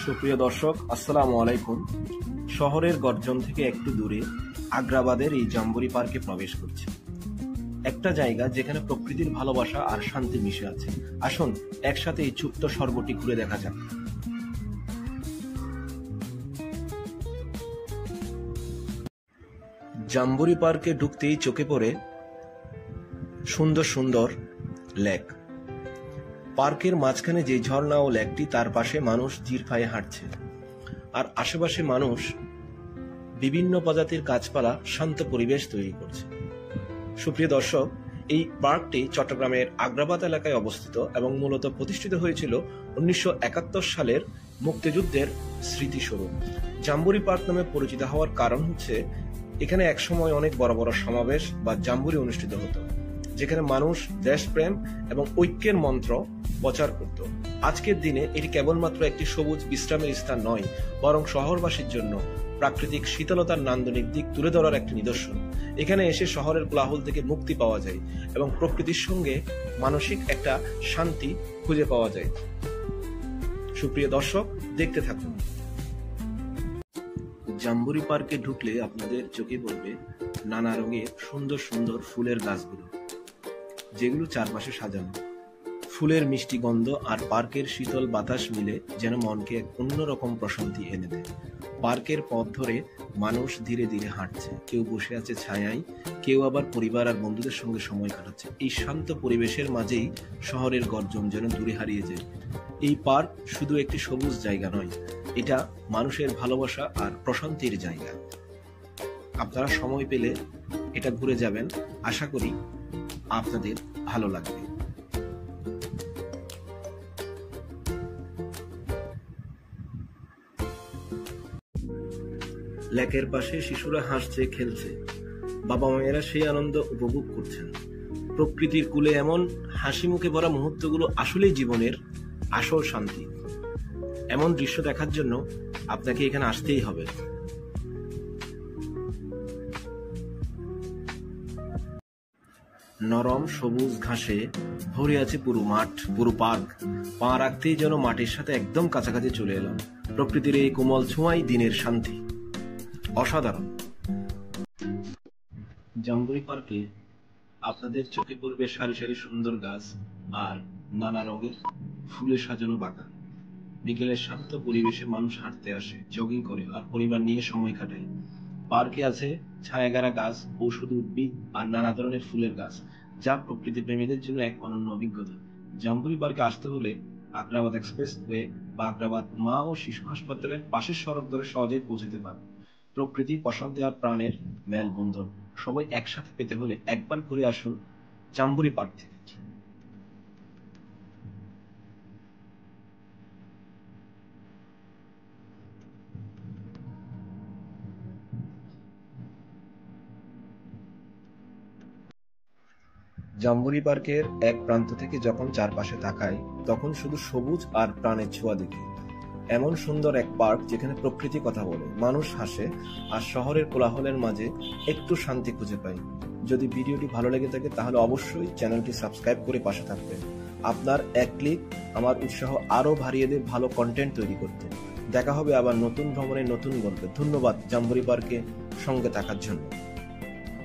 সুপ্রিয় দর্শক, আসসালামু আলাইকুম। শহরের গর্জন থেকে একটু দূরে আগ্রাবাদের এই জাম্বুরি পার্কে প্রবেশ করছি। একটা জায়গা যেখানে প্রকৃতির ভালোবাসা আর শান্তি মিশে আছে। আসুন একসাথে এই ছোট্ট স্বর্গটি ঘুরে দেখা যাক। জাম্বুরি পার্কে ঢুকতেই চোখে পড়ে সুন্দর সুন্দর লেক। পার্কের মাঝখানে যে ঝর্ণা ও লেকটি, তার পাশে মানুষ জিরফায়ে হাঁটছে, আর আশেপাশে মানুষ বিভিন্ন প্রজাতির গাছপালা শান্ত পরিবেশ তৈরি করছে। সুপ্রিয় দর্শক, এই পার্কটি চট্টগ্রামের আগ্রাবাদ এলাকায় অবস্থিত এবং মূলত প্রতিষ্ঠিত হয়েছিল 1971 সালের মুক্তিযুদ্ধের স্মৃতিস্বরূপ। জাম্বুরি পার্ক নামে পরিচিত হওয়ার কারণ হচ্ছে এখানে একসময় অনেক বড় বড় সমাবেশ বা জাম্বুরি অনুষ্ঠিত হতো, যেখানে মানুষ দেশপ্রেম এবং ঐক্যের মন্ত্র প্রচার করত। আজকের দিনে এটি কেবলমাত্র একটি সবুজ বিশ্রামের স্থান নয়, বরং শহরবাসীর জন্য প্রাকৃতিক শীতলতার নান্দনিক দিক তুলে ধরার একটি নিদর্শন। এখানে এসে শহরের কোলাহল থেকে মুক্তি পাওয়া যায় এবং প্রকৃতির সঙ্গে মানসিক একটা শান্তি খুঁজে পাওয়া যায়। সুপ্রিয় দর্শক, দেখতে থাকুন। জাম্বুরি পার্কে ঢুকলে আপনাদের চোখে পড়বে নানা রঙের সুন্দর সুন্দর ফুলের গাছগুলো, যেগুলো চারপাশে সাজানো। ফুলের মিষ্টি গন্ধ আর পার্কের শীতল বাতাস মিলে যেন মনকে এক অন্যরকম প্রশান্তি এনে দেয়। পার্কের পথ ধরে মানুষ ধীরে ধীরে হাঁটছে, কেউ বসে আছে ছায়ায়, কেউ আবার পরিবার আর বন্ধুদের সঙ্গে সময় কাটাচ্ছে। এই শান্ত পরিবেশের মাঝেই শহরের গর্জন যেন দূরে হারিয়ে যায়। এই পার্ক শুধু একটি সবুজ জায়গা নয়, এটা মানুষের ভালোবাসা আর প্রশান্তির জায়গা। আপনারা সময় পেলে এটা ঘুরে যাবেন, আশা করি আপনাদের ভালো লাগবে। লেকের পাশে শিশুরা হাসছে, খেলছে, বাবা মায়েরা সেই আনন্দ উপভোগ করছেন। প্রকৃতির কূলে এমন হাসি মুখে ভরা মুহূর্তগুলো আসলেই জীবনের আসল শান্তি। এমন দৃশ্য দেখার জন্য আপনাকে এখানে আসতেই হবে। নরম সবুজ ঘাসে ভরে আছে পুরো মাঠ, পুরো পার্ক। পা রাখতেই যেন মাটির সাথে একদম কাছাকাছি চলে এলাম। প্রকৃতির এই কোমল ছোঁয়াই দিনের শান্তি। অসাধারণ। জাম্বুরি পার্কে আপনাদের চোখে পড়বে সারি সারি সুন্দর গাছ আর নানা রঙের ফুলে সাজানো বাগান। বিকেলের শান্ত পরিবেশে মানুষ হাঁটতে আসে, জগিং করে আর পরিবার নিয়ে সময় কাটায়। পার্কে আছে ছায়াগারা গাছ, ঔষধি উদ্ভিদ আর নানা ধরনের ফুলের গাছ, যা প্রকৃতি প্রেমীদের জন্য এক অনন্য অভিজ্ঞতা। জাম্বুরি পার্কে আসতে হলে আগ্রাবাদ এক্সপ্রেসওয়ে বা আগ্রাবাদ মা ও শিশু হাসপাতালের পাশের সড়ক ধরে সহজেই পৌঁছতে পারে। প্রকৃতি, প্রশান্তি আর প্রাণের মেলবন্ধন সবাই একসাথে পেতে হলে একবার ঘুরে আসুন জাম্বুরি পার্ক থেকে। জাম্বুরি পার্কের এক প্রান্ত থেকে যখন চারপাশে তাকাই, তখন শুধু সবুজ আর প্রাণের ছোঁয়া দেখি। এমন সুন্দর এক পার্ক যেখানে প্রকৃতি কথা বলে, মানুষ হাসে আর শহরের কোলাহলের মাঝে একটু শান্তি খুঁজে পাই। যদি ভিডিওটি ভালো লেগে থাকে তাহলে অবশ্যই চ্যানেলটি সাবস্ক্রাইব করে পাশে থাকবেন। আপনার এক ক্লিক আমার উৎসাহ আরো বাড়িয়ে দেয় ভালো কন্টেন্ট তৈরি করতে। দেখা হবে আবার নতুন ভ্রমণে নতুন গল্পে। ধন্যবাদ জাম্বুরি পার্কে সঙ্গে থাকার জন্য।